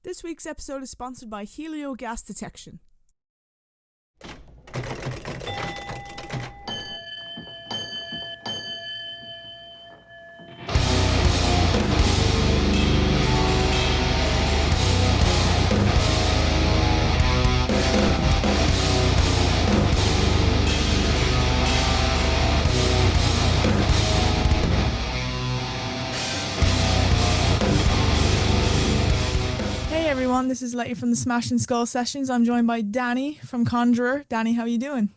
This week's episode is sponsored by Helio Gas Detection. Hey everyone, this is Letty from the Smash and Skull Sessions. I'm joined by Dani from Conjurer. Dani, how are you doing?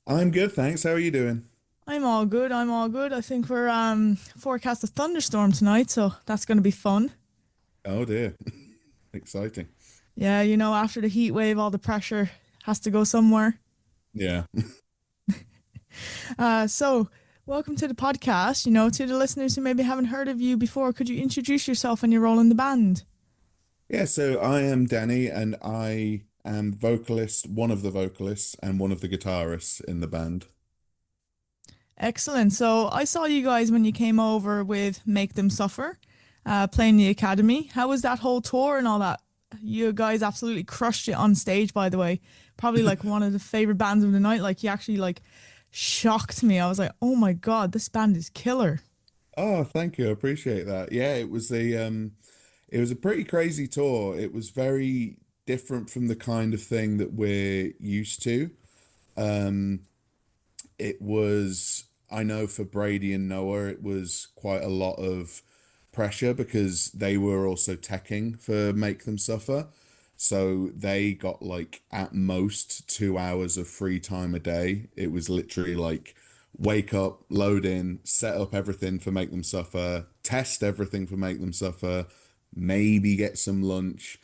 I'm good, thanks. How are you doing? I'm all good. I think we're forecast a thunderstorm tonight, so that's going to be fun. Oh dear. Exciting. Yeah, after the heat wave, all the pressure has to go somewhere. Yeah. So welcome to the podcast. To the listeners who maybe haven't heard of you before, could you introduce yourself and your role in the band? Yeah, so I am Danny and I am vocalist, one of the vocalists and one of the guitarists in the band. Excellent. So I saw you guys when you came over with Make Them Suffer, playing the Academy. How was that whole tour and all that? You guys absolutely crushed it on stage, by the way. Probably like one of the favorite bands of the night. Like you actually like shocked me. I was like, oh my God, this band is killer. Oh, thank you. I appreciate that. Yeah, it was a pretty crazy tour. It was very different from the kind of thing that we're used to. Um, it was, I know for Brady and Noah, it was quite a lot of pressure because they were also teching for Make Them Suffer. So they got like at most 2 hours of free time a day. It was literally like wake up, load in, set up everything for Make Them Suffer, test everything for Make Them Suffer, maybe get some lunch,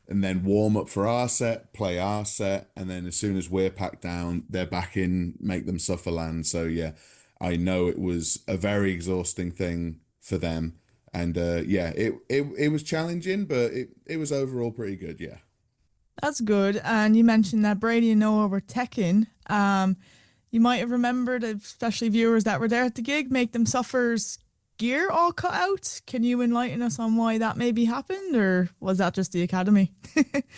and then warm up for our set, play our set, and then as soon as we're packed down, they're back in Make Them Suffer land. So yeah, I know it was a very exhausting thing for them. And yeah, it was challenging, but it was overall pretty good, yeah. That's good. And you mentioned that Brady and Noah were teching. You might have remembered, especially viewers that were there at the gig, Make Them Suffer's gear all cut out. Can you enlighten us on why that maybe happened, or was that just the Academy?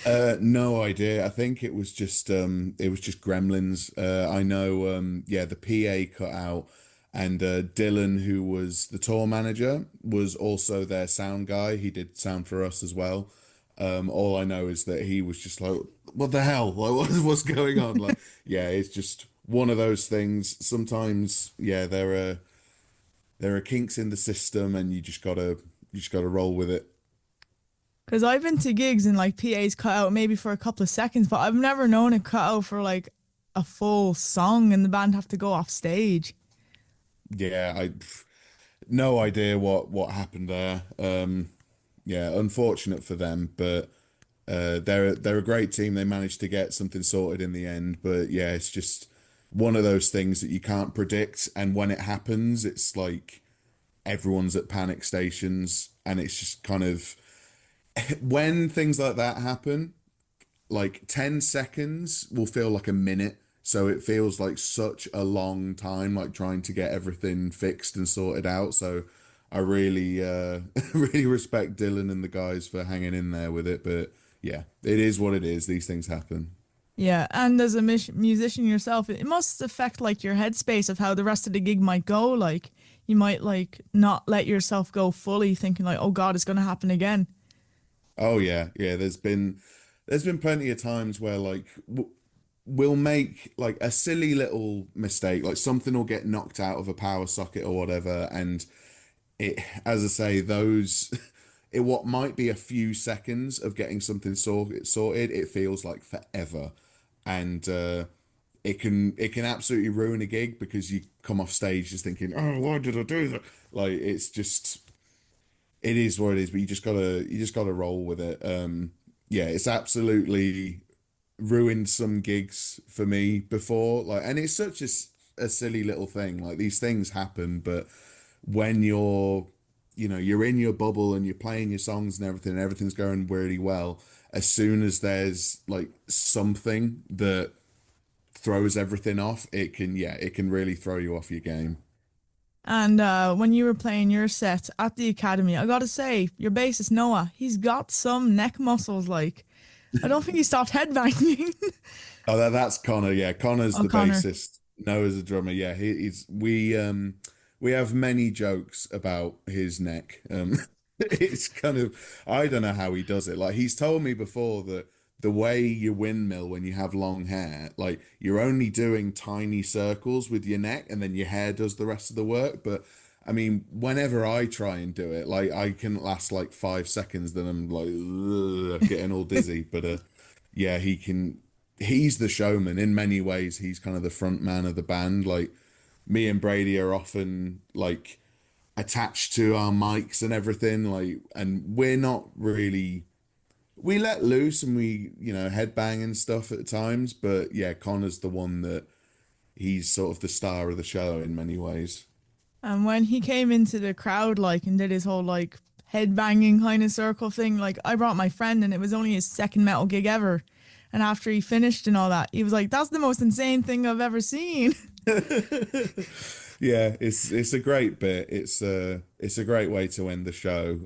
No idea. I think it was just Gremlins. I know yeah, the PA cut out and Dylan, who was the tour manager, was also their sound guy. He did sound for us as well. All I know is that he was just like, what the hell? Like, what's going on? Like, yeah, it's just one of those things. Sometimes, yeah, there are kinks in the system and you just gotta roll with it. Because I've been to gigs and like PA's cut out maybe for a couple of seconds, but I've never known it cut out for like a full song and the band have to go off stage. Yeah, I no idea what happened there. Yeah, unfortunate for them, but they're a great team. They managed to get something sorted in the end, but yeah, it's just one of those things that you can't predict, and when it happens, it's like everyone's at panic stations, and it's just kind of when things like that happen, like 10 seconds will feel like a minute. So it feels like such a long time, like trying to get everything fixed and sorted out. So I really, really respect Dylan and the guys for hanging in there with it. But yeah, it is what it is. These things happen. Yeah, and as a musician yourself, it must affect like your headspace of how the rest of the gig might go. Like you might like not let yourself go fully, thinking like, "Oh God, it's gonna happen again." Oh yeah, yeah. There's been plenty of times where like we'll make like a silly little mistake, like something will get knocked out of a power socket or whatever, and it, as I say, those it what might be a few seconds of getting something sorted, it feels like forever, and it can absolutely ruin a gig because you come off stage just thinking, oh, why did I do that? Like it's just it is what it is, but you just gotta roll with it. Yeah, it's absolutely ruined some gigs for me before, like, and it's such a silly little thing. Like these things happen, but when you're in your bubble and you're playing your songs and everything's going really well, as soon as there's like something that throws everything off, it can, yeah, it can really throw you off your game. And when you were playing your set at the academy, I gotta say, your bassist Noah, he's got some neck muscles. Like, I don't think he stopped headbanging. Oh, that's Connor. Yeah, Connor's Oh, the Connor. bassist. Noah's the drummer. Yeah, he's we have many jokes about his neck. It's kind of I don't know how he does it. Like he's told me before that the way you windmill when you have long hair, like you're only doing tiny circles with your neck, and then your hair does the rest of the work. But I mean, whenever I try and do it, like I can last like 5 seconds, then I'm like ugh, getting all dizzy. But yeah, he can. He's the showman in many ways. He's kind of the front man of the band. Like me and Brady are often like attached to our mics and everything. Like, and we're not really. We let loose and we, headbang and stuff at times. But yeah, Connor's the one that he's sort of the star of the show in many ways. And when he came into the crowd, like, and did his whole, like, headbanging kind of circle thing, like, I brought my friend and it was only his second metal gig ever. And after he finished and all that, he was like, that's the most insane thing I've ever seen. Yeah, it's a great bit. It's a great way to end the show.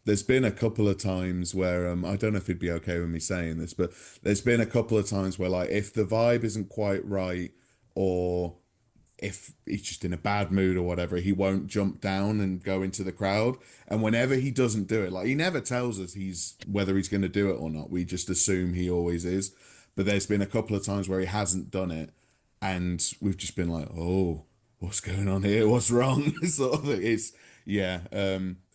There's been a couple of times where I don't know if he'd be okay with me saying this, but there's been a couple of times where like if the vibe isn't quite right or if he's just in a bad mood or whatever, he won't jump down and go into the crowd. And whenever he doesn't do it, like he never tells us whether he's going to do it or not. We just assume he always is. But there's been a couple of times where he hasn't done it, and we've just been like, "Oh, what's going on here? What's wrong?" Sort of thing. It's yeah.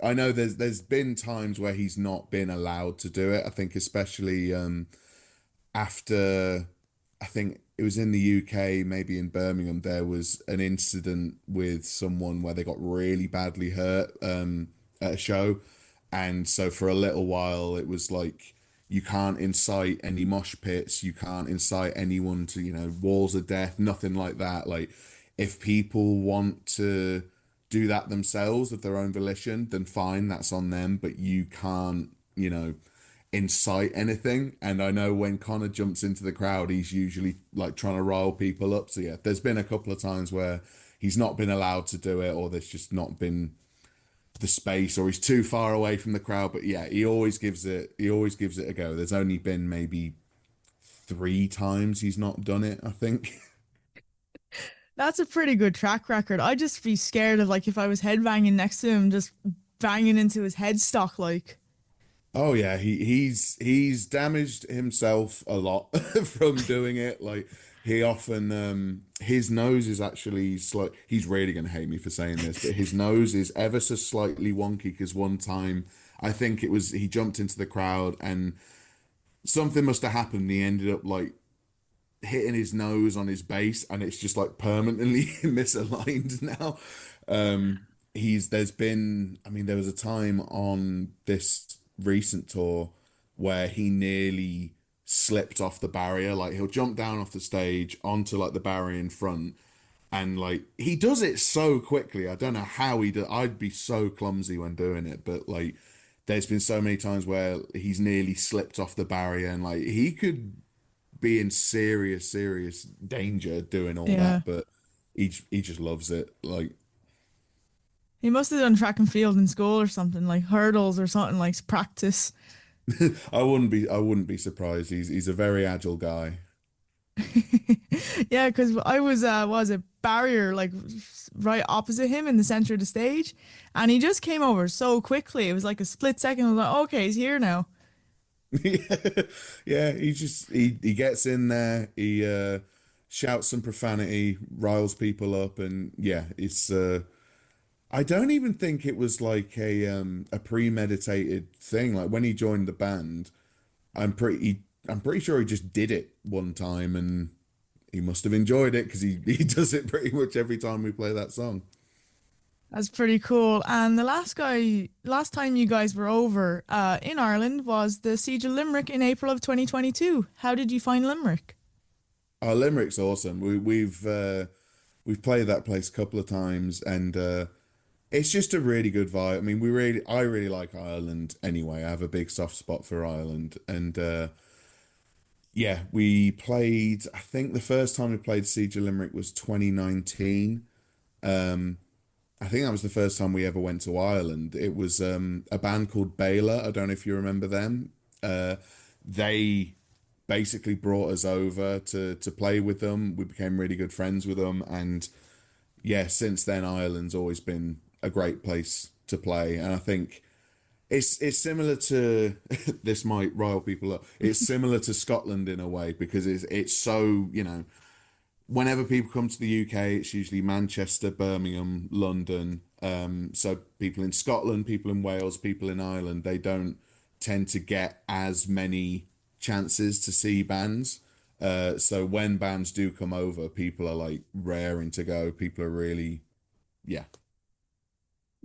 I know there's been times where he's not been allowed to do it. I think especially after I think it was in the UK, maybe in Birmingham, there was an incident with someone where they got really badly hurt at a show. And so for a little while, it was like you can't incite any mosh pits, you can't incite anyone to, walls of death, nothing like that. Like if people want to do that themselves of their own volition, then fine, that's on them, but you can't, incite anything. And I know when Connor jumps into the crowd, he's usually like trying to rile people up. So yeah, there's been a couple of times where he's not been allowed to do it, or there's just not been the space, or he's too far away from the crowd. But yeah, he always gives it a go. There's only been maybe 3 times he's not done it, I think. That's a pretty good track record. I'd just be scared of, like, if I was headbanging next to him, just banging into his headstock, like, Oh yeah, he's damaged himself a lot from doing it. Like he often his nose is actually he's really gonna hate me for saying this, but his nose is ever so slightly wonky because one time I think it was he jumped into the crowd and something must have happened. He ended up like hitting his nose on his bass and it's just like permanently misaligned now. There's been, I mean, there was a time on this recent tour where he nearly slipped off the barrier. Like he'll jump down off the stage onto like the barrier in front and like he does it so quickly. I don't know how he does. I'd be so clumsy when doing it, but like there's been so many times where he's nearly slipped off the barrier and like he could be in serious, serious danger doing all yeah. that, but he just loves it. Like He must have done track and field in school or something, like hurdles or something, like practice. I wouldn't be surprised. He's a very agile guy. Yeah, because I was a barrier, like, right opposite him in the center of the stage, and he just came over so quickly. It was like a split second. I was like, okay, he's here now. Yeah, yeah. He gets in there. He shouts some profanity, riles people up, and yeah, it's. I don't even think it was like a premeditated thing. Like when he joined the band, I'm pretty sure he just did it one time and he must have enjoyed it because he does it pretty much every time we play that song. That's pretty cool. And last time you guys were over in Ireland was the Siege of Limerick in April of 2022. How did you find Limerick? Our Limerick's awesome. We've played that place a couple of times and it's just a really good vibe. I mean, I really like Ireland anyway. I have a big soft spot for Ireland and yeah, we played I think the first time we played Siege of Limerick was 2019. I think that was the first time we ever went to Ireland. It was a band called Baylor. I don't know if you remember them. They basically brought us over to play with them. We became really good friends with them, and yeah, since then Ireland's always been a great place to play. And I think it's similar to this might rile people up. It's similar to Scotland in a way because it's so, whenever people come to the UK, it's usually Manchester, Birmingham, London. So people in Scotland, people in Wales, people in Ireland, they don't tend to get as many chances to see bands. So when bands do come over, people are like raring to go. People are really, yeah,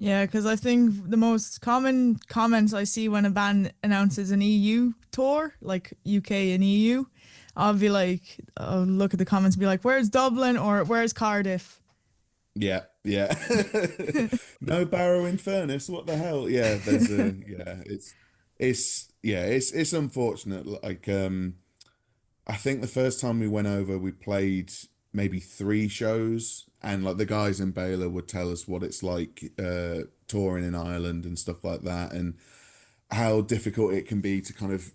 Yeah, because I think the most common comments I see when a band announces an EU tour, like UK and EU, I'll look at the comments and be like, "Where's Dublin?" or "Where's Cardiff?" yeah, yeah. No Barrow in Furnace. What the hell? Yeah, it's unfortunate. Like, I think the first time we went over, we played maybe three shows, and like the guys in Baylor would tell us what it's like touring in Ireland and stuff like that, and how difficult it can be to kind of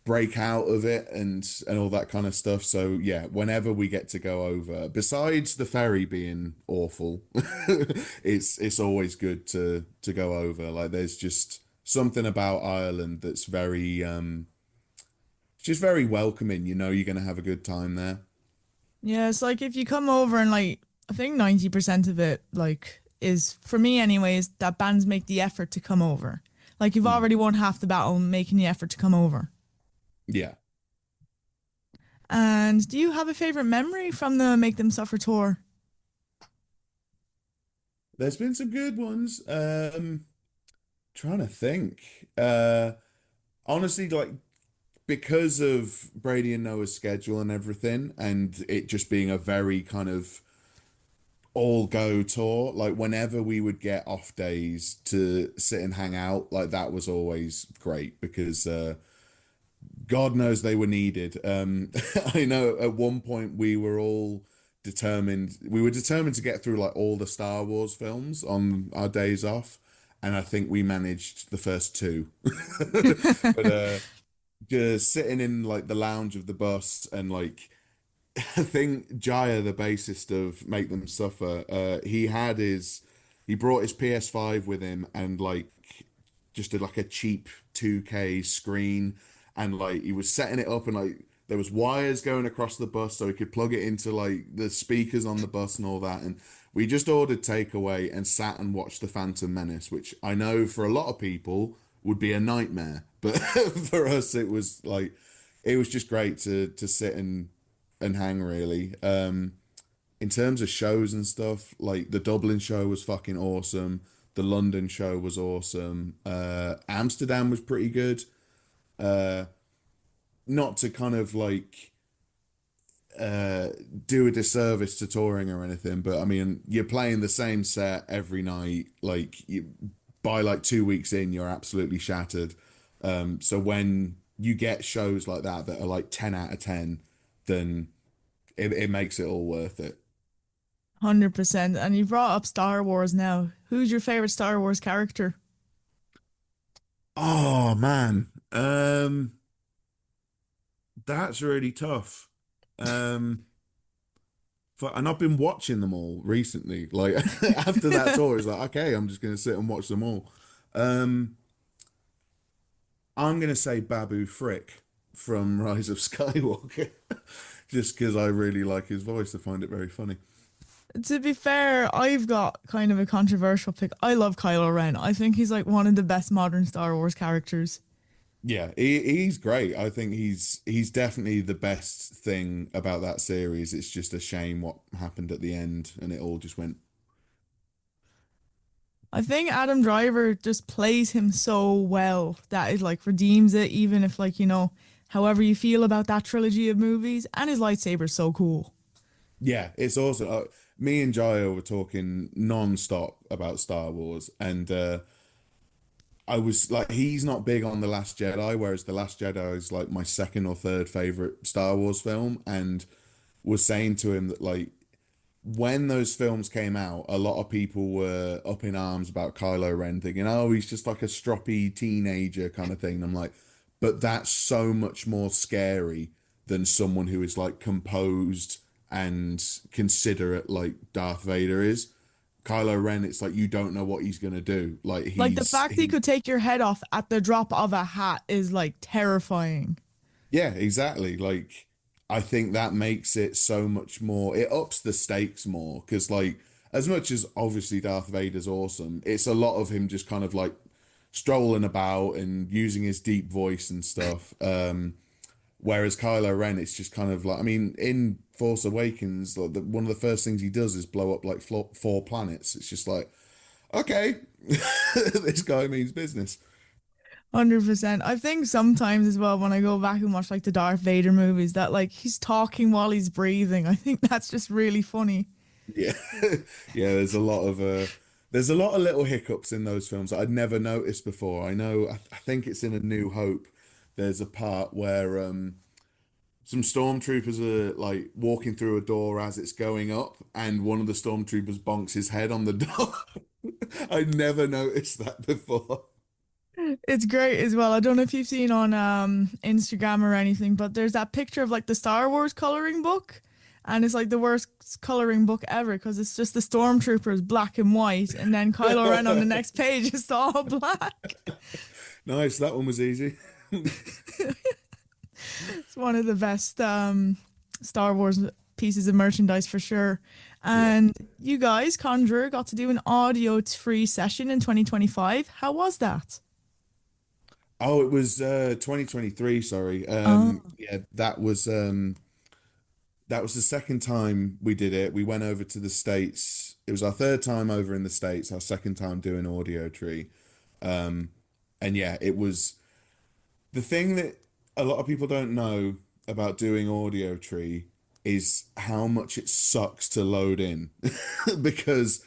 break out of it and all that kind of stuff. So yeah, whenever we get to go over, besides the ferry being awful, it's always good to go over. Like there's just something about Ireland that's very just very welcoming. You know, you're gonna have a good time there. Yeah, it's like if you come over and like, I think 90% of it, like, is for me anyways, that bands make the effort to come over. Like you've Mm. already won half the battle making the effort to come over. Yeah. And do you have a favorite memory from the Make Them Suffer tour? There's been some good ones. Trying to think. Honestly, like because of Brady and Noah's schedule and everything, and it just being a very kind of all go tour, like whenever we would get off days to sit and hang out, like that was always great because God knows they were needed. I know at one point we were determined to get through like all the Star Wars films on our days off, and I think we managed the first two. But just sitting in like the lounge of the bus and like I think Jaya, the bassist of Make Them Suffer, he brought his PS5 with him and like just did like a cheap 2K screen and like he was setting it up and like there was wires going across the bus so he could plug it into like the speakers on the bus and all that and we just ordered takeaway and sat and watched The Phantom Menace, which I know for a lot of people would be a nightmare, but for us it was just great to sit and hang really. In terms of shows and stuff, like the Dublin show was fucking awesome. The London show was awesome. Amsterdam was pretty good. Uh, Not to kind of like uh do a disservice to touring or anything, but I mean, you're playing the same set every night. By like 2 weeks in, you're absolutely shattered. So when you get shows like that are like 10 out of 10, then it makes it all worth it. 100%. And you brought up Star Wars now. Who's your favorite Star Wars character? Oh man. That's really tough. Um and I've been watching them all recently. Like after that tour, it's like, okay, I'm just gonna sit and watch them all. Um I'm gonna say Babu Frick from Rise of Skywalker. Just because I really like his voice. I find it very funny. To be fair, I've got kind of a controversial pick. I love Kylo Ren. I think he's like one of the best modern Star Wars characters. Yeah, he's great. I think he's definitely the best thing about that series. It's just a shame what happened at the end, and it all just went. I think Adam Driver just plays him so well that it like redeems it, even if like, however you feel about that trilogy of movies. And his lightsaber's so cool. Yeah, it's awesome. Me and Jaya were talking non-stop about Star Wars, and I was like, he's not big on The Last Jedi, whereas The Last Jedi is like my second or third favorite Star Wars film, and was saying to him that like when those films came out, a lot of people were up in arms about Kylo Ren, thinking, "Oh, he's just like a stroppy teenager kind of thing." And I'm like, but that's so much more scary than someone who is like composed and considerate like Darth Vader is. Kylo Ren, it's like you don't know what he's gonna do. Like Like the fact he could take your head off at the drop of a hat is like terrifying. yeah, exactly. Like, I think that makes it so much more, it ups the stakes more because, like, as much as obviously Darth Vader's awesome, it's a lot of him just kind of like strolling about and using his deep voice and stuff. Whereas Kylo Ren, it's just kind of like, I mean, in Force Awakens, like one of the first things he does is blow up like four planets. It's just like, okay, this guy means business. 100%. I think sometimes as well when I go back and watch like the Darth Vader movies that like he's talking while he's breathing. I think that's just really funny. Yeah. Yeah, there's a lot of little hiccups in those films that I'd never noticed before. I think it's in A New Hope. There's a part where some stormtroopers are like walking through a door as it's going up, and one of the stormtroopers bonks his head on the door. I'd never noticed that before. It's great as well. I don't know if you've seen on Instagram or anything, but there's that picture of like the Star Wars coloring book. And it's like the worst coloring book ever because it's just the stormtroopers black and white, and then Kylo Ren on the next page is all black. Nice, that one was easy. It's one of the best Star Wars pieces of merchandise for sure. Yeah. And you guys, Conjurer, got to do an audio free session in 2025. How was that? Oh, it was 2023, sorry. Oh, Yeah, that was the second time we did it. We went over to the States. It was our third time over in the States, our second time doing Audio Tree. Um, and yeah, it was the thing that a lot of people don't know about doing Audio Tree is how much it sucks to load in. Because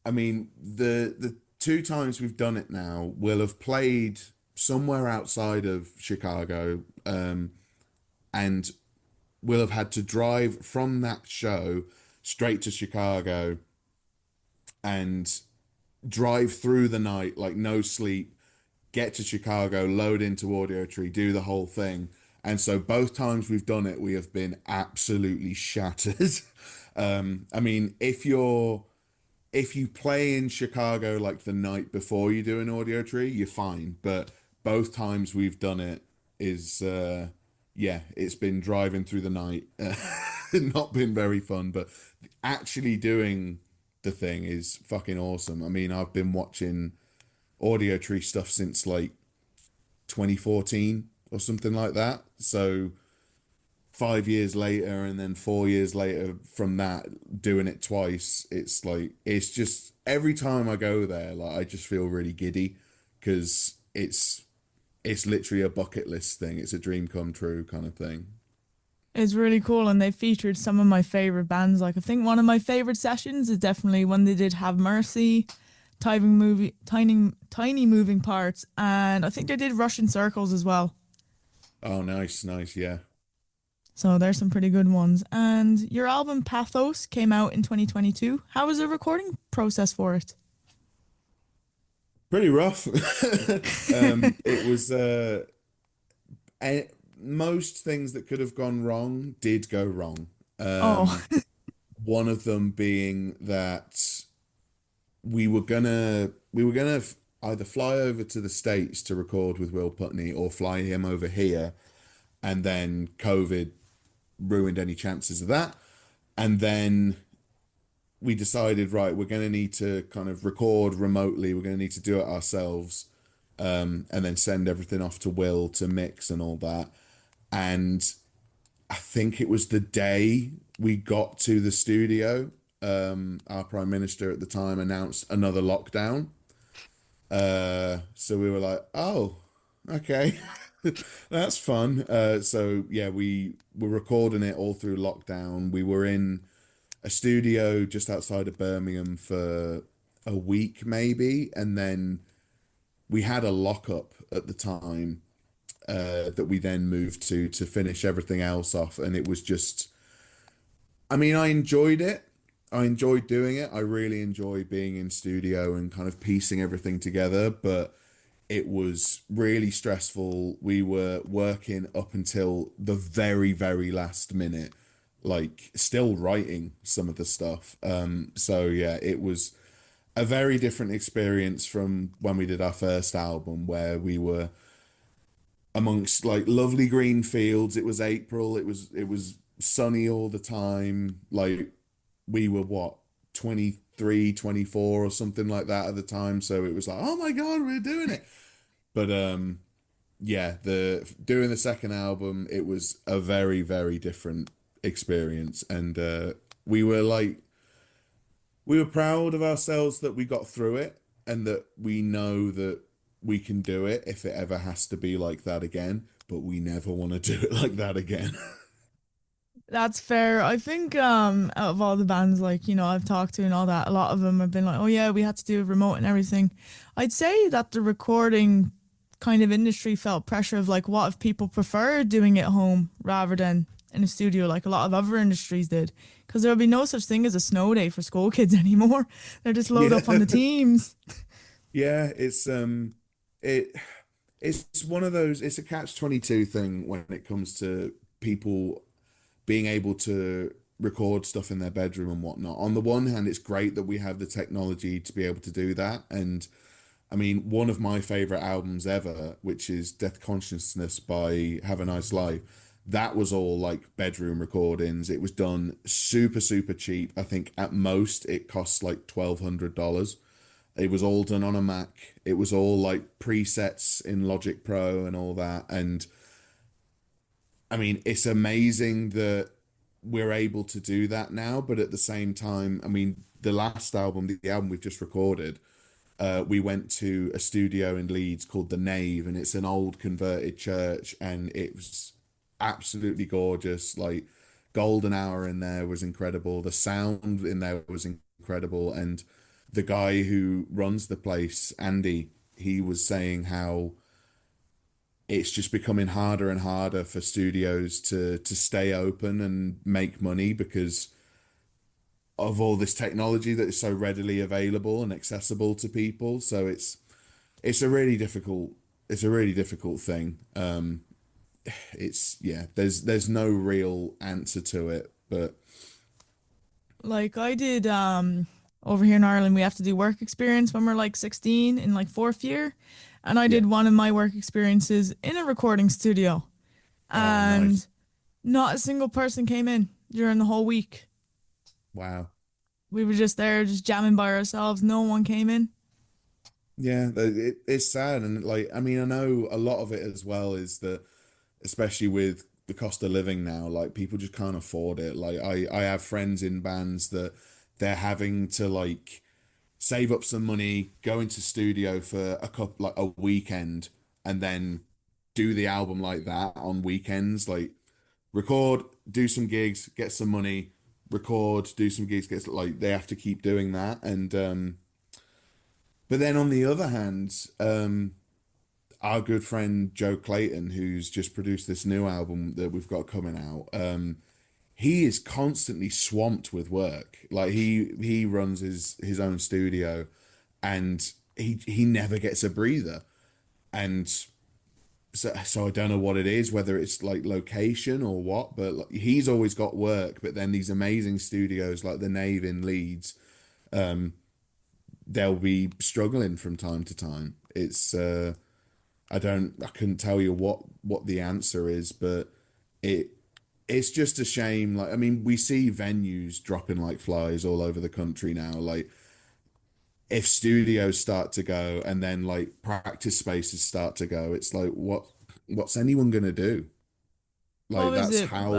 I mean, the two times we've done it now, we'll have played somewhere outside of Chicago, and we'll have had to drive from that show straight to Chicago and drive through the night, like no sleep, get to Chicago, load into Audio Tree, do the whole thing. And so both times we've done it, we have been absolutely shattered. I mean, if you play in Chicago like the night before you do an Audio Tree, you're fine. But both times we've done it is yeah, it's been driving through the night. Not been very fun, but actually doing the thing is fucking awesome. I mean, I've been watching Audio Tree stuff since like 2014 or something like that. So 5 years later and then 4 years later from that, doing it twice, it's like it's just every time I go there, like I just feel really giddy because it's literally a bucket list thing. It's a dream come true kind of thing. it's really cool, and they featured some of my favorite bands. Like I think one of my favorite sessions is definitely when they did Have Mercy, tiny moving parts, and I think they did Russian Circles as well. Oh, nice, nice, yeah. So there's some pretty good ones. And your album Pathos came out in 2022. How was the recording process for it? Pretty rough. It was most things that could have gone wrong did go wrong. Oh, One of them being that we were gonna either fly over to the States to record with Will Putney or fly him over here, and then COVID ruined any chances of that. And then we decided, right, we're going to need to kind of record remotely. We're going to need to do it ourselves, and then send everything off to Will to mix and all that. And I think it was the day we got to the studio, our prime minister at the time announced another lockdown. So we were like, oh, okay, that's fun. So yeah, we were recording it all through lockdown. We were in a studio just outside of Birmingham for a week maybe, and then we had a lockup at the time that we then moved to finish everything else off, and it was just, I mean, I enjoyed it, I enjoyed doing it. I really enjoy being in studio and kind of piecing everything together, but it was really stressful. We were working up until the very, very last minute, like still writing some of the stuff. So yeah, it was a very different experience from when we did our first album, where we were amongst like lovely green fields. It was April. It was sunny all the time. Like we were what 23, 24, or something like that at the time. So it was like, oh my God, we're doing it. But yeah, the doing the second album, it was a very, very different experience. And we were proud of ourselves that we got through it and that we know that we can do it if it ever has to be like that again, but we never want to do it like that again. That's fair. I think out of all the bands like, I've talked to and all that, a lot of them have been like, "Oh yeah, we had to do remote and everything." I'd say that the recording kind of industry felt pressure of like what if people prefer doing it at home rather than in a studio like a lot of other industries did. Because there'll be no such thing as a snow day for school kids anymore. They're just load Yeah. up on the teams. Yeah, it it's one of those, it's a catch-22 thing when it comes to people being able to record stuff in their bedroom and whatnot. On the one hand, it's great that we have the technology to be able to do that. And I mean, one of my favorite albums ever, which is Death Consciousness by Have a Nice Life, that was all like bedroom recordings. It was done super, super cheap. I think at most it costs like $1,200. It was all done on a Mac. It was all like presets in Logic Pro and all that. And I mean, it's amazing that we're able to do that now, but at the same time, I mean, the last album, the album we've just recorded, we went to a studio in Leeds called The Nave, and it's an old converted church, and it was absolutely gorgeous. Like, golden hour in there was incredible. The sound in there was incredible, and the guy who runs the place, Andy, he was saying how it's just becoming harder and harder for studios to stay open and make money because of all this technology that is so readily available and accessible to people. So it's a really difficult it's a really difficult thing. It's yeah, there's no real answer to it, but Like I did over here in Ireland, we have to do work experience when we're like 16 in like fourth year. And I yeah. did one of my work experiences in a recording studio. Oh, And nice. not a single person came in during the whole week. Wow. We were just there, just jamming by ourselves. No one came in. Yeah, it's sad. And like, I mean, I know a lot of it as well is that, especially with the cost of living now, like people just can't afford it. Like I have friends in bands that they're having to like save up some money, go into studio for a couple like a weekend, and then do the album like that on weekends. Like record, do some gigs, get some money, record, do some gigs, get like they have to keep doing that. And but then on the other hand, our good friend Joe Clayton, who's just produced this new album that we've got coming out, he is constantly swamped with work. Like he runs his own studio, and he never gets a breather. And so I don't know what it is, whether it's like location or what, but like, he's always got work. But then these amazing studios like the Nave in Leeds, they'll be struggling from time to time. I couldn't tell you what the answer is, but it it's just a shame. Like, I mean, we see venues dropping like flies all over the country now. Like, if studios start to go and then like practice spaces start to go, it's like what's anyone gonna do? What Like, was that's it? how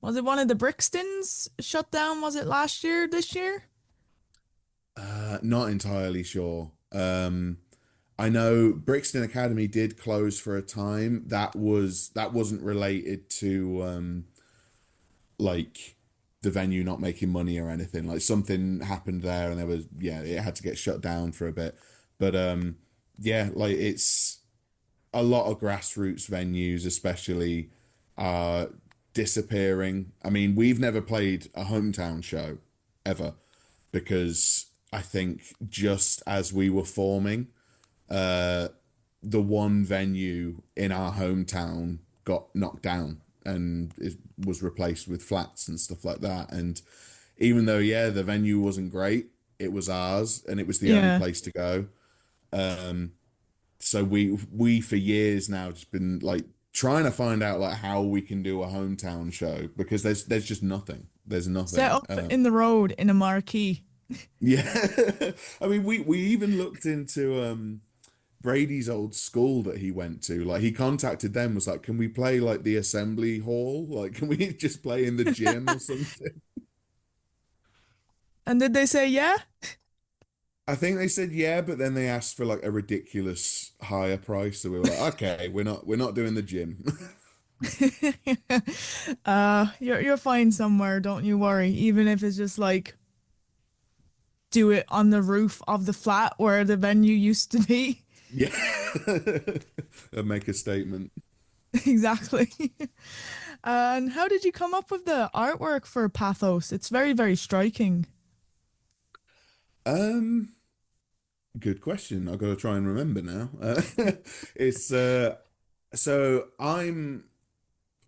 Was it one of the Brixtons shut down? Was it last year, this year? not entirely sure. I know Brixton Academy did close for a time. That wasn't related to like the venue not making money or anything. Like something happened there and there was yeah, it had to get shut down for a bit. But yeah, like it's a lot of grassroots venues especially are disappearing. I mean, we've never played a hometown show. ever, because I think just as we were forming, uh, the one venue in our hometown got knocked down and it was replaced with flats and stuff like that. And even though, yeah, the venue wasn't great, it was ours and it was the only Yeah. place to go. Um, so we for years now just been like trying to find out like how we can do a hometown show because there's just nothing. There's Set nothing. up in the road in a marquee. Yeah. I mean we even looked into Brady's old school that he went to. Like he contacted them, was like, can we play like the assembly hall? Like, can we just play in the gym or something? And did they say yeah? I think they said yeah, but then they asked for like a ridiculous higher price. So we were like, okay, we're not doing the gym. You're fine somewhere, don't you worry. Even if it's just like do it on the roof of the flat where the venue used to be. Yeah. And make a statement. Exactly. And how did you come up with the artwork for Pathos? It's very, very striking. Um, Good question. I've got to try and remember now. It's so I'm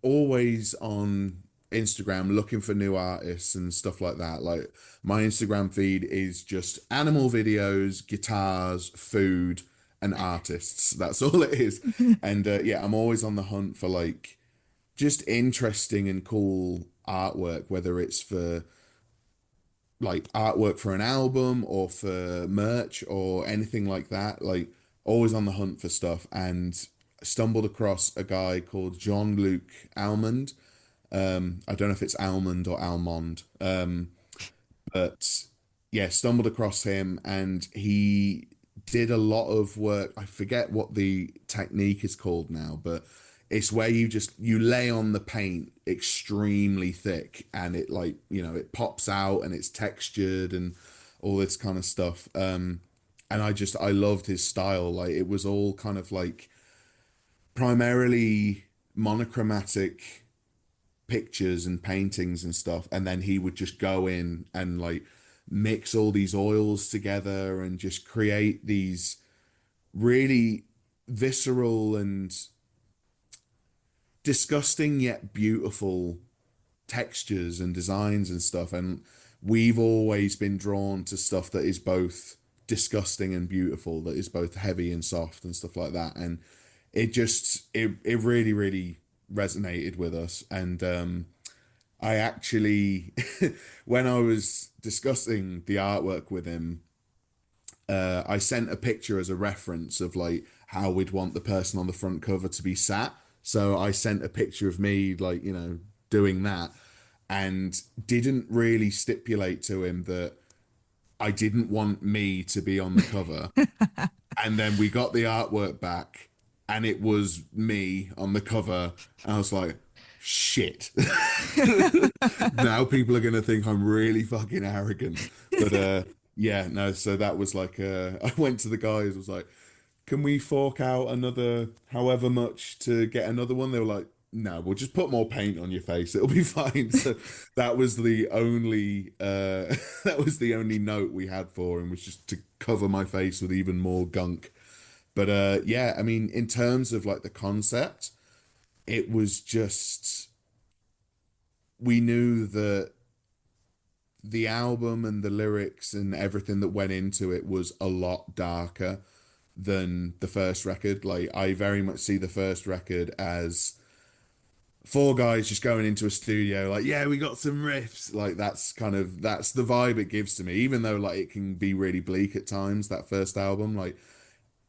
always on Instagram looking for new artists and stuff like that. Like my Instagram feed is just animal videos, guitars, food, and artists. That's all it is. And yeah, I'm always on the hunt for like just interesting and cool artwork, whether it's for like artwork for an album or for merch or anything like that. Like always on the hunt for stuff and stumbled across a guy called Jean-Luc Almond. I don't know if it's Almond or Almond. But yeah, stumbled across him and he did a lot of work. I forget what the technique is called now, but it's where you lay on the paint extremely thick and it like, it pops out and it's textured and all this kind of stuff. And I loved his style. Like it was all kind of like primarily monochromatic pictures and paintings and stuff, and then he would just go in and like mix all these oils together and just create these really visceral and disgusting yet beautiful textures and designs and stuff. And we've always been drawn to stuff that is both disgusting and beautiful, that is both heavy and soft and stuff like that. And it really, really resonated with us. And I actually, when I was discussing the artwork with him, I sent a picture as a reference of like how we'd want the person on the front cover to be sat. So I sent a picture of me, like, doing that and didn't really stipulate to him that I didn't want me to be on the cover. And then we got the artwork back and it was me on the cover. And I was like, shit. Now people are going to think I'm really fucking arrogant. But yeah, no, so that was like I went to the guys, was like, can we fork out another however much to get another one? They were like, no, we'll just put more paint on your face. It'll be fine. So that was the only that was the only note we had for him, was just to cover my face with even more gunk. But yeah, I mean, in terms of like the concept, it was just we knew that the album and the lyrics and everything that went into it was a lot darker than the first record. Like I very much see the first record as four guys just going into a studio like, yeah, we got some riffs. Like that's the vibe it gives to me, even though like it can be really bleak at times, that first album. Like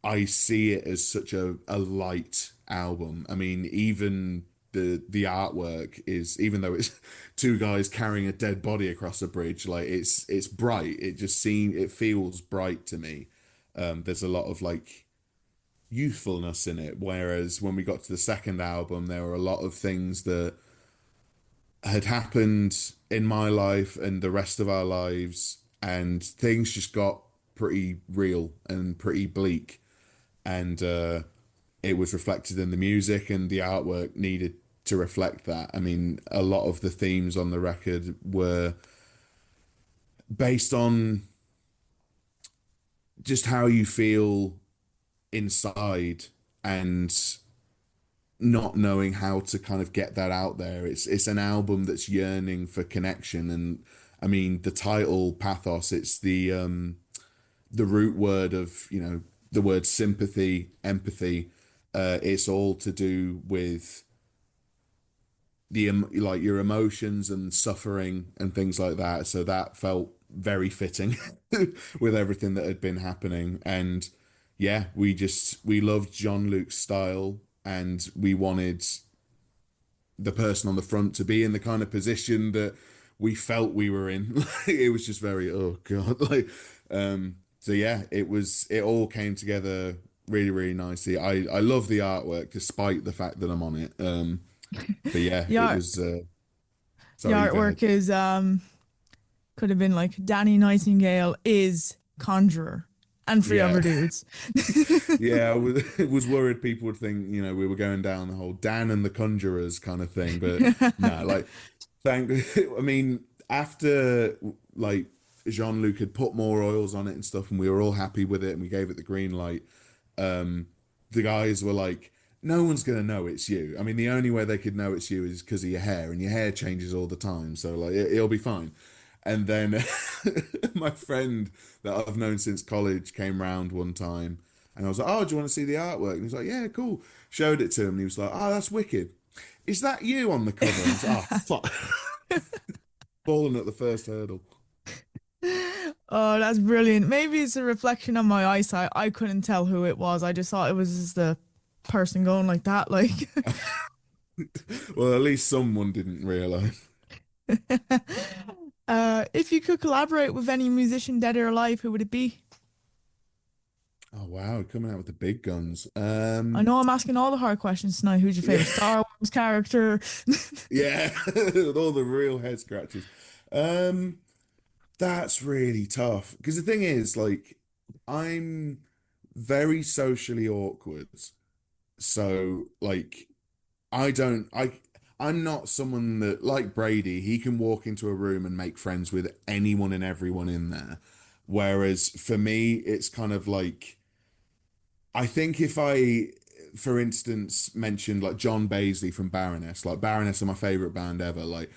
I see it as such a light album. I mean, even the artwork is, even though it's two guys carrying a dead body across a bridge, like it's bright. It feels bright to me. There's a lot of like youthfulness in it. Whereas when we got to the second album, there were a lot of things that had happened in my life and the rest of our lives, and things just got pretty real and pretty bleak. And it was reflected in the music, and the artwork needed to reflect that. I mean, a lot of the themes on the record were based on just how you feel inside and not knowing how to kind of get that out there. It's an album that's yearning for connection, and I mean the title Pathos, it's the root word of, the word sympathy, empathy. It's all to do with like your emotions and suffering and things like that. So that felt very fitting with everything that had been happening. And yeah, we loved John Luke's style, and we wanted the person on the front to be in the kind of position that we felt we were in. It was just very, oh God. So yeah, it all came together really, really nicely. I love the artwork despite the fact that I'm on it. But yeah, The it art, was the sorry, go ahead. artwork is could have been like Danny Nightingale is Conjurer and three Yeah. other dudes. Yeah, was worried people would think, we were going down the whole Dan and the Conjurers kind of thing, but no, like thank I mean, after like Jean-Luc had put more oils on it and stuff, and we were all happy with it and we gave it the green light, um, the guys were like, no one's gonna know it's you. I mean, the only way they could know it's you is because of your hair, and your hair changes all the time, so like it'll be fine. And then my friend that I've known since college came round one time, and I was like, "Oh, do you want to see the artwork?" And he was like, "Yeah, cool." Showed it to him, and he was like, "Oh, that's wicked. Is that you on the cover?" And I was like, "Oh, fuck." Falling at the first hurdle. Oh, that's brilliant. Maybe it's a reflection on my eyesight. I couldn't tell who it was. I just thought it was just the person going like that. Like, Well, at least someone didn't realize. if you could collaborate with any musician, dead or alive, who would it be? Oh wow, coming out with the big guns. I know I'm asking all the hard questions tonight. Who's your favorite Yeah, Star Wars character? yeah, with all the real head scratches. Um, that's really tough because the thing is, like, I'm very socially awkward. So, like, I'm not someone that, like Brady, he can walk into a room and make friends with anyone and everyone in there. Whereas for me, it's kind of like, I think if I, for instance, mentioned like John Baisley from Baroness, like Baroness are my favorite band ever, like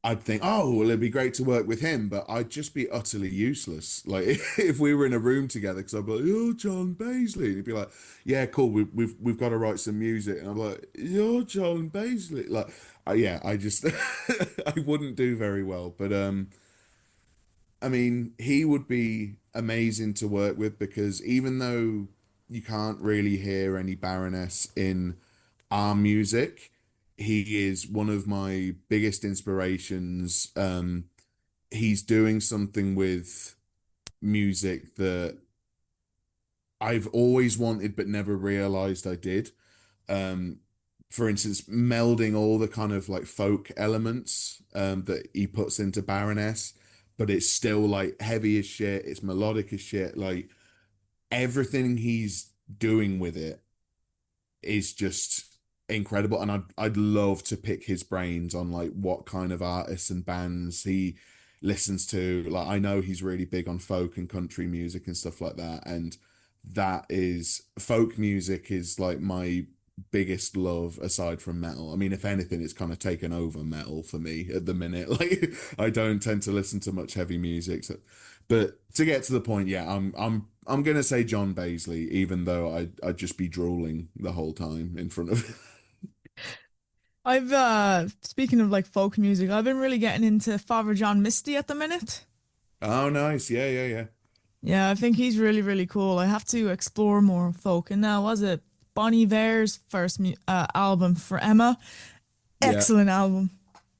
I'd think, oh, well, it'd be great to work with him, but I'd just be utterly useless. Like if we were in a room together, because I'd be like, "You're John Baisley," and he'd be like, "Yeah, cool, we've got to write some music," and I'm like, "You're John Baisley," like, yeah, I just I wouldn't do very well. But I mean, he would be amazing to work with because even though you can't really hear any Baroness in our music, he is one of my biggest inspirations. He's doing something with music that I've always wanted but never realized I did. Um, for instance, melding all the kind of like folk elements that he puts into Baroness, but it's still like heavy as shit, it's melodic as shit. Like everything he's doing with it is just incredible, and I'd love to pick his brains on like what kind of artists and bands he listens to. Like I know he's really big on folk and country music and stuff like that, and that is folk music is like my biggest love aside from metal. I mean, if anything, it's kind of taken over metal for me at the minute. Like I don't tend to listen to much heavy music, so but to get to the point, yeah, I'm gonna say John Baisley, even though I'd just be drooling the whole time in front of. I've speaking of like folk music, I've been really getting into Father John Misty at the minute. Oh, nice. Yeah, yeah, yeah. Yeah, I think he's really, really cool. I have to explore more folk. And now, was it Bonnie Iver's first album for Emma? Yeah, Excellent album.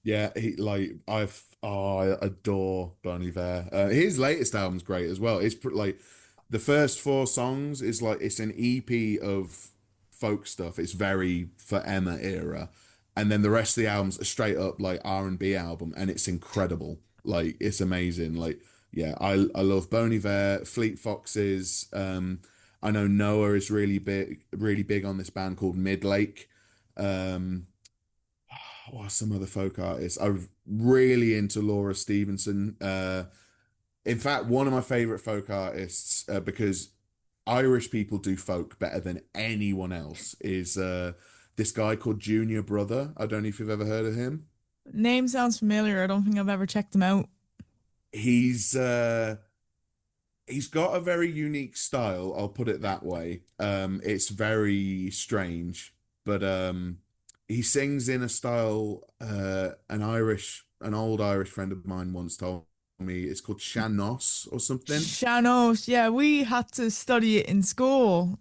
yeah. He like I adore Bon Iver. His latest album's great as well. Like the first four songs is like it's an EP of folk stuff. It's very for Emma era, and then the rest of the album's a straight up like R&B album, and it's incredible. Like it's amazing. Like yeah, I love Bon Iver, Fleet Foxes. I know Noah is really big on this band called Midlake. Um, what are some other folk artists? I'm really into Laura Stevenson. In fact, one of my favorite folk artists, because Irish people do folk better than anyone else, is this guy called Junior Brother. I don't know if you've ever heard of him. Name sounds familiar. I don't think I've ever checked them out. He's uh, he's got a very unique style, I'll put it that way. It's very strange, but he sings in a style an old Irish friend of mine once told me it's called Sean-nós or something. Shanos, yeah, we had to study it in school.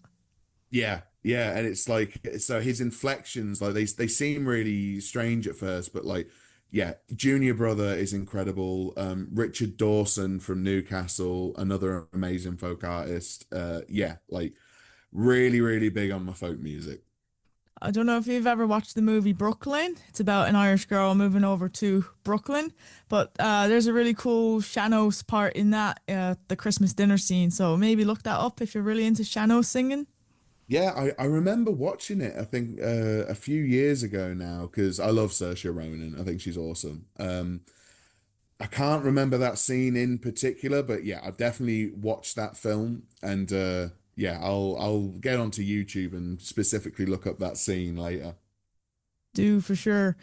Yeah, yeah, and it's like so his inflections like they seem really strange at first, but like yeah, Junior Brother is incredible. Richard Dawson from Newcastle, another amazing folk artist. Yeah, like really, really big on my folk music. I don't know if you've ever watched the movie Brooklyn. It's about an Irish girl moving over to Brooklyn, but there's a really cool Shanos part in that, the Christmas dinner scene. So maybe look that up if you're really into Shanos singing. Yeah, I remember watching it, I think a few years ago now, because I love Saoirse Ronan. I think she's awesome. I can't remember that scene in particular, but yeah, I've definitely watched that film and yeah, I'll get onto YouTube and specifically look up that scene later. Do for sure.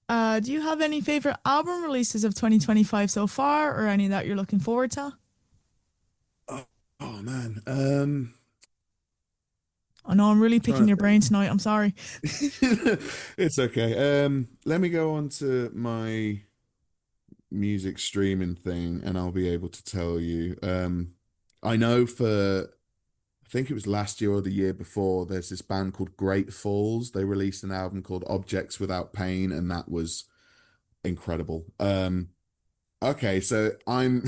Do you have any favorite album releases of 2025 so far, or any that you're looking forward to? Oh, oh man. I know I'm really picking Trying your to brain tonight. I'm sorry. It's okay. Let me go on to my music streaming thing and I'll be able to tell you. I know for I think it was last year or the year before, there's this band called Great Falls. They released an album called Objects Without Pain, and that was incredible. Okay, so I'm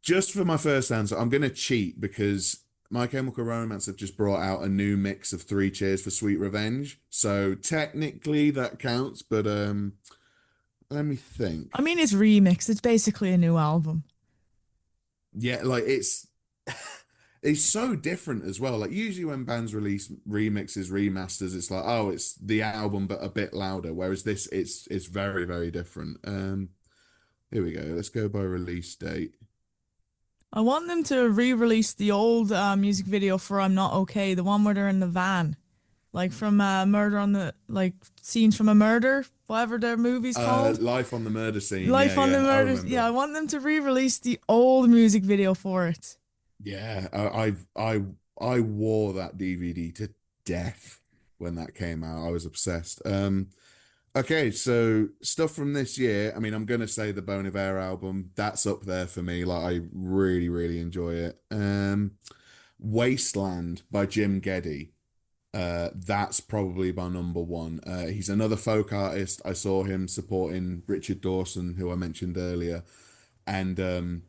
just for my first answer, I'm gonna cheat because My Chemical Romance have just brought out a new mix of Three Cheers for Sweet Revenge. So technically that counts, but let me think. I mean, it's remixed. It's basically a new album. Yeah, like it's it's so different as well. Like usually when bands release remixes, remasters, it's like, oh, it's the album but a bit louder. Whereas this, it's very, very different. Here we go. Let's go by release date. I want them to re-release the old music video for "I'm Not Okay," the one where they're in the van, like from Murder on the like scenes from a murder, whatever their movie's called. Life on the Murder Scene. Yeah, Life on the yeah, I Murders. Yeah, remember. I want them to re-release the old music video for it. Yeah, I wore that DVD to death when that came out. I was obsessed. Okay, so stuff from this year. I mean, I'm gonna say the Bon Iver album. That's up there for me. Like, I really, really enjoy it. Wasteland by Jim Geddy. That's probably my number one. He's another folk artist. I saw him supporting Richard Dawson, who I mentioned earlier, and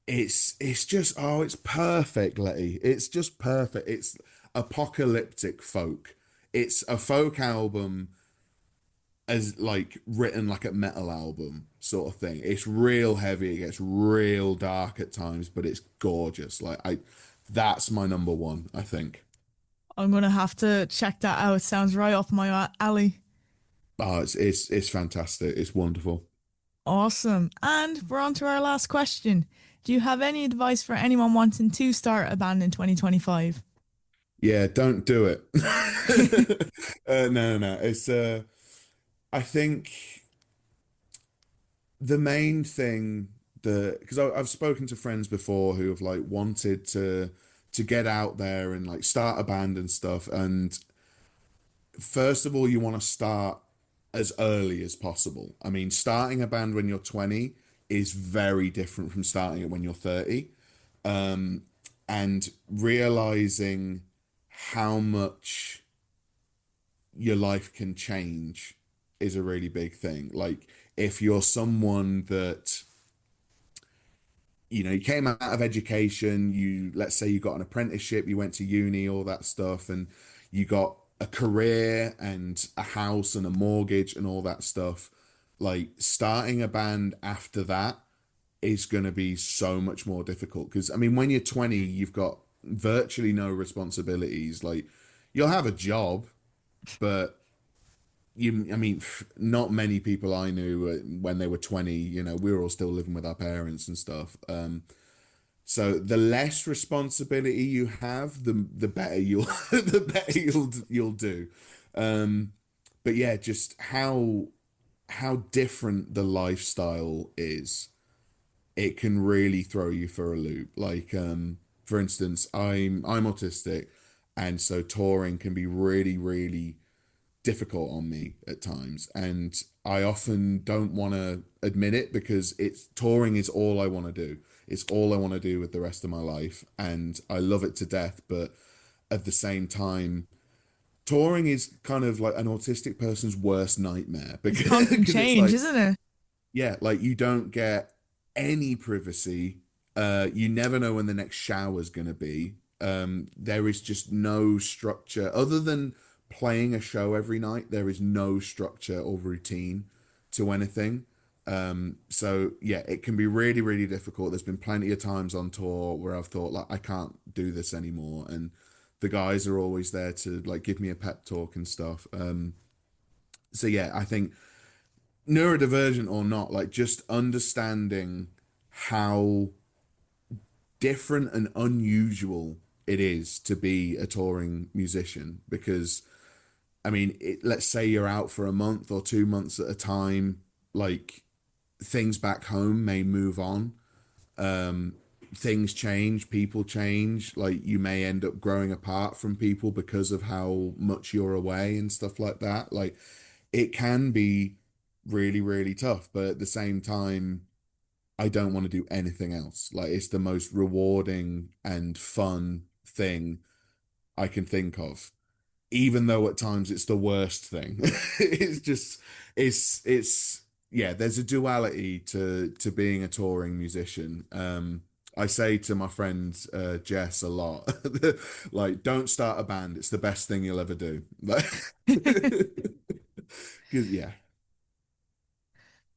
it's just oh, it's perfect, Letty. It's just perfect. It's apocalyptic folk. It's a folk album as like written like a metal album sort of thing. It's real heavy, it gets real dark at times, but it's gorgeous. Like I that's my number one, I think. I'm gonna have to check that out. It sounds right up my alley. Oh, it's fantastic. It's wonderful. Awesome. And we're on to our last question. Do you have any advice for anyone wanting to start a band in 2025? Yeah, don't do it. No, no, no. It's I think the main thing that because I've spoken to friends before who have like wanted to get out there and like start a band and stuff. And first of all, you want to start as early as possible. I mean, starting a band when you're 20 is very different from starting it when you're 30. Um, and realizing how much your life can change is a really big thing. Like if you're someone that you came out of education, let's say you got an apprenticeship, you went to uni, all that stuff, and you got a career and a house and a mortgage and all that stuff. Like starting a band after that is going to be so much more difficult because I mean, when you're 20, you've got virtually no responsibilities. Like you'll have a job, but I mean, not many people I knew when they were 20, we were all still living with our parents and stuff. So the less responsibility you have, the better you'll the better you'll do. Um, but yeah, just how different the lifestyle is, it can really throw you for a loop. Like, for instance, I'm autistic, and so touring can be really, really difficult on me at times. And I often don't want to admit it because it's touring is all I want to do. It's all I want to do with the rest of my life. And I love it to death. But at the same time, touring is kind of like an autistic person's worst nightmare It's because constant because it's change, like, isn't it? yeah, like you don't get any privacy. You never know when the next shower's gonna be. There is just no structure other than playing a show every night. There is no structure or routine to anything. So yeah, it can be really, really difficult. There's been plenty of times on tour where I've thought like I can't do this anymore, and the guys are always there to like give me a pep talk and stuff. So yeah, I think neurodivergent or not, like just understanding how different and unusual it is to be a touring musician. Because, I mean, let's say you're out for a month or 2 months at a time, like things back home may move on. Um, Things change, people change, like you may end up growing apart from people because of how much you're away and stuff like that. Like it can be really, really tough, but at the same time, I don't want to do anything else. Like it's the most rewarding and fun thing I can think of, even though at times it's the worst thing. It's just it's yeah, there's a duality to being a touring musician. I say to my friend Jess a lot, like, don't start a band. It's the best thing you'll ever do. Like, because yeah,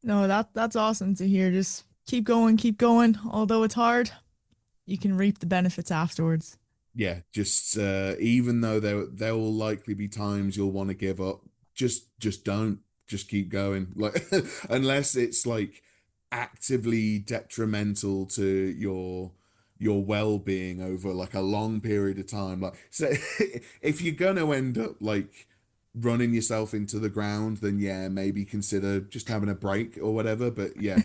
No, that's awesome to hear. Just keep going, keep going. Although it's hard, you can reap the benefits afterwards. yeah, just even though there will likely be times you'll want to give up, just don't. Just keep going. Like unless it's like actively detrimental to your well-being over like a long period of time. Like so if you're gonna end up like running yourself into the ground, then yeah, maybe consider just having a break or whatever. But yeah,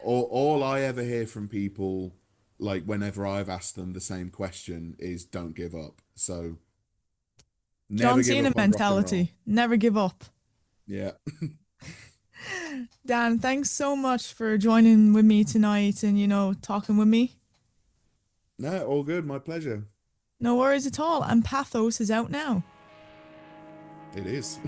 all I ever hear from people, like whenever I've asked them the same question, is don't give up. So John never give Cena up on rock and roll. mentality. Never give up. Yeah. Dan, thanks so much for joining with me tonight and, talking with me. No, all good. My pleasure. No worries at all. And Pathos is out now. It is.